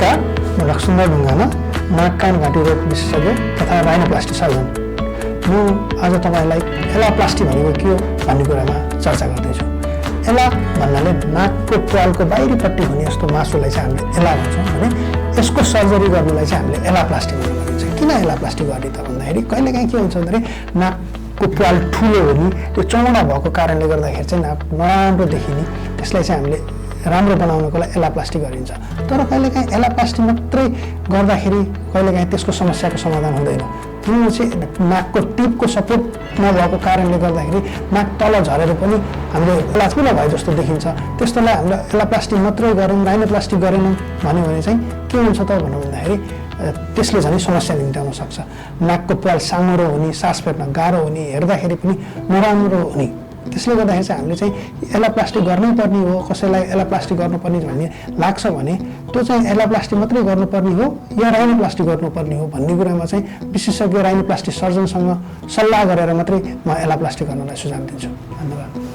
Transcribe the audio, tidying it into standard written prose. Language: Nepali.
नमस्कार, म लक्ष्मण ढुङ्गाना, नाक कान घाँटी रोग विशेषज्ञ तथा राइनोप्लास्टी सर्जन। म आज तपाईँलाई एलाप्लास्टी भनेको के हो भन्ने कुरामा चर्चा गर्दैछु। एला भन्नाले नाकको प्वालको बाहिरीपट्टि हुने यस्तो मासुलाई चाहिँ हामीले एला भन्छौँ भने यसको सर्जरी गर्नुलाई चाहिँ हामीले एलाप्लास्टी भनिन्छ। किन एलाप्लास्टी गर्ने त भन्दाखेरि कहिलेकाहीँ के हुन्छ भन्दाखेरि नाकको प्वाल ठुलो हुने, त्यो चौडा भएको कारणले गर्दाखेरि चाहिँ नाक नराम्रो देखिने, त्यसलाई चाहिँ हामीले राम्रो बनाउनको लागि एलाप्लास्टी गरिन्छ। तर कहिलेकाहीँ एलाप्लास्टी मात्रै गर्दाखेरि कहिलेकाहीँ त्यसको समस्याको समाधान हुँदैन। किनभने चाहिँ नाकको टिपको सपोर्ट नभएको कारणले गर्दाखेरि नाक तल झरेर पनि हामीले एलाप्लास्टी नभए जस्तो देखिन्छ। त्यस्तोलाई हामीले एलाप्लास्टी मात्रै गऱ्यौँ, राइनोप्लास्टी गरेनौँ भन्यो भने चाहिँ के हुन्छ त भन्नु भन्दाखेरि त्यसले झन् समस्या निम्त्याउन सक्छ। नाकको प्वाल साँगुरो हुने, सास फेर्न गाह्रो हुने, हेर्दाखेरि पनि नराम्रो हुने। त्यसले गर्दाखेरि चाहिँ हामीले चाहिँ एलाप्लास्टी गर्नै पर्ने हो, कसैलाई एलाप्लास्टी गर्नुपर्ने भन्ने लाग्छ भने त्यो चाहिँ एलाप्लास्टी मात्रै गर्नुपर्ने हो या राइनोप्लास्टी गर्नुपर्ने हो भन्ने कुरामा चाहिँ विशेषज्ञ राइनोप्लास्टी सर्जनसँग सल्लाह गरेर मात्रै म एलाप्लास्टी गर्नलाई सुझाव दिन्छु। धन्यवाद।